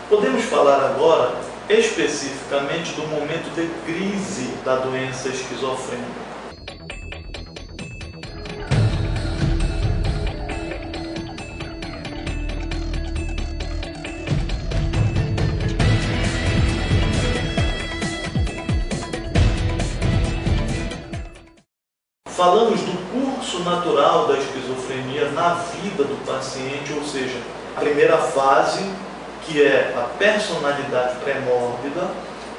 Podemos falar agora especificamente do momento de crise da doença esquizofrênica. Falamos do curso natural da esquizofrenia na vida do paciente, ou seja, a primeira fase, que é a personalidade pré-mórbida,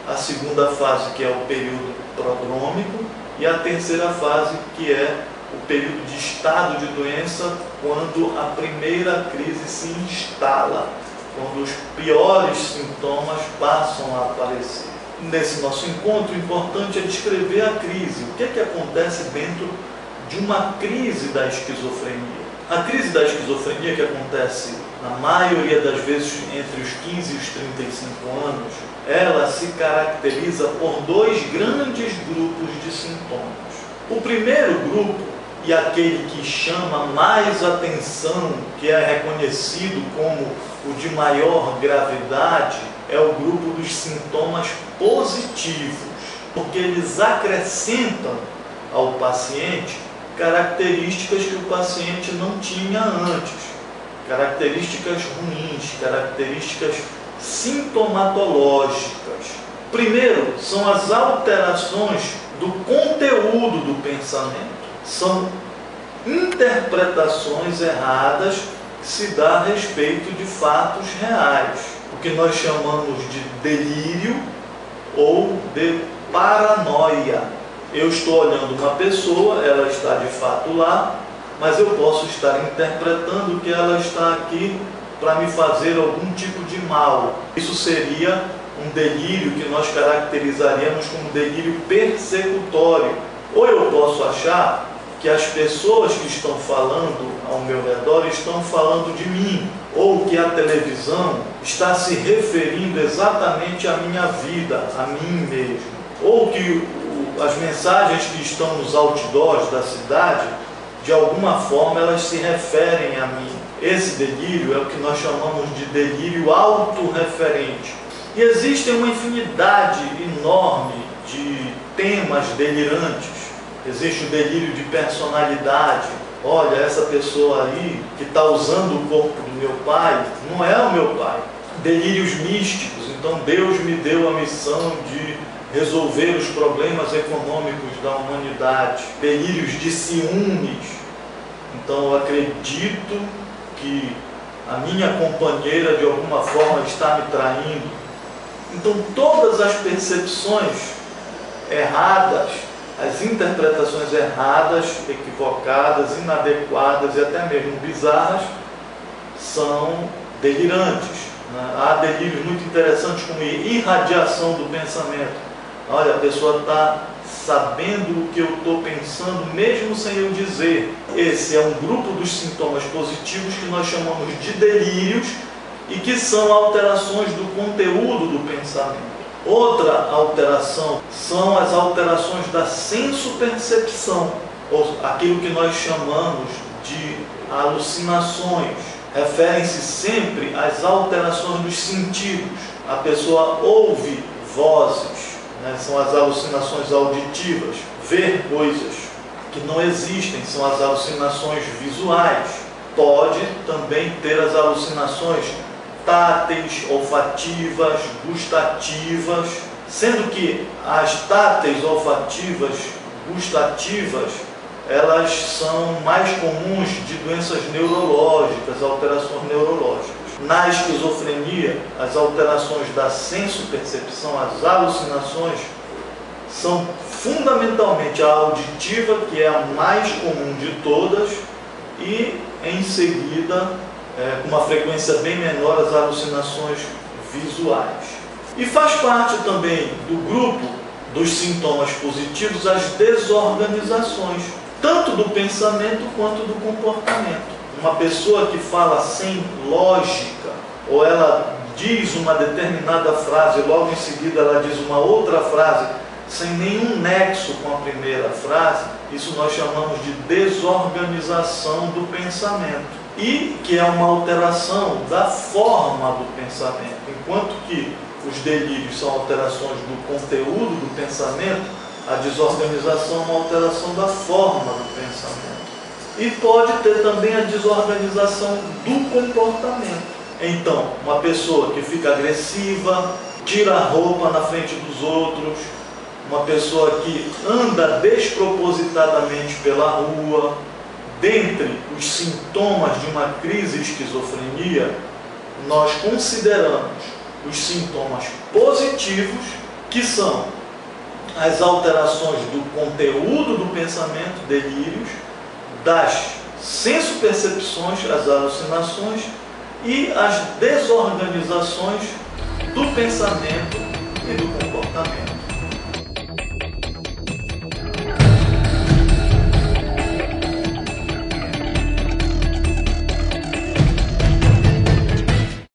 a segunda fase, que é o período prodrômico, e a terceira fase, que é o período de estado de doença, quando a primeira crise se instala, quando os piores sintomas passam a aparecer. Nesse nosso encontro, o importante é descrever a crise. O que é que acontece dentro de uma crise da esquizofrenia? A crise da esquizofrenia, que acontece na maioria das vezes entre os 15 e os 35 anos, ela se caracteriza por dois grandes grupos de sintomas. O primeiro grupo, e aquele que chama mais atenção, que é reconhecido como o de maior gravidade, é o grupo dos sintomas positivos, porque eles acrescentam ao paciente características que o paciente não tinha antes, características ruins, características sintomatológicas. Primeiro, são as alterações do conteúdo do pensamento. São interpretações erradas que se dá a respeito de fatos reais, o que nós chamamos de delírio ou de paranoia. Eu estou olhando uma pessoa, ela está de fato lá, mas eu posso estar interpretando que ela está aqui para me fazer algum tipo de mal. Isso seria um delírio que nós caracterizaríamos como delírio persecutório. Ou eu posso achar que as pessoas que estão falando ao meu redor estão falando de mim, ou que a televisão está se referindo exatamente à minha vida, a mim mesmo, ou que as mensagens que estão nos outdoors da cidade, de alguma forma elas se referem a mim. Esse delírio é o que nós chamamos de delírio autorreferente. E existem uma infinidade enorme de temas delirantes. Existe o delírio de personalidade. Olha, essa pessoa aí que está usando o corpo do meu pai, não é o meu pai. Delírios místicos. Então Deus me deu a missão de resolver os problemas econômicos da humanidade. Delírios de ciúmes. Então eu acredito que a minha companheira de alguma forma está me traindo. Então todas as percepções erradas, as interpretações erradas, equivocadas, inadequadas e até mesmo bizarras são delirantes. Há delírios muito interessantes como irradiação do pensamento. Olha, a pessoa está sabendo o que eu estou pensando mesmo sem eu dizer. Esse é um grupo dos sintomas positivos que nós chamamos de delírios e que são alterações do conteúdo do pensamento. Outra alteração são as alterações da sensopercepção, ou aquilo que nós chamamos de alucinações. Referem-se sempre às alterações dos sentidos. A pessoa ouve vozes, são as alucinações auditivas. Ver coisas que não existem são as alucinações visuais. Pode também ter as alucinações táteis, olfativas, gustativas, sendo que as táteis, olfativas, gustativas, elas são mais comuns de doenças neurológicas, alterações neurológicas. Na esquizofrenia, as alterações da sensopercepção, as alucinações, são fundamentalmente a auditiva, que é a mais comum de todas, e em seguida, com uma frequência bem menor, as alucinações visuais. E faz parte também do grupo dos sintomas positivos as desorganizações, tanto do pensamento quanto do comportamento. Uma pessoa que fala sem lógica, ou ela diz uma determinada frase e logo em seguida ela diz uma outra frase sem nenhum nexo com a primeira frase, isso nós chamamos de desorganização do pensamento. E que é uma alteração da forma do pensamento. enquanto que os delírios são alterações do conteúdo do pensamento, a desorganização é uma alteração da forma do pensamento. E pode ter também a desorganização do comportamento. Então, uma pessoa que fica agressiva, tira a roupa na frente dos outros, uma pessoa que anda despropositadamente pela rua, dentre os sintomas de uma crise de esquizofrenia, nós consideramos os sintomas positivos, que são as alterações do conteúdo do pensamento, delírios, das senso-percepções, as alucinações, e as desorganizações do pensamento e do comportamento.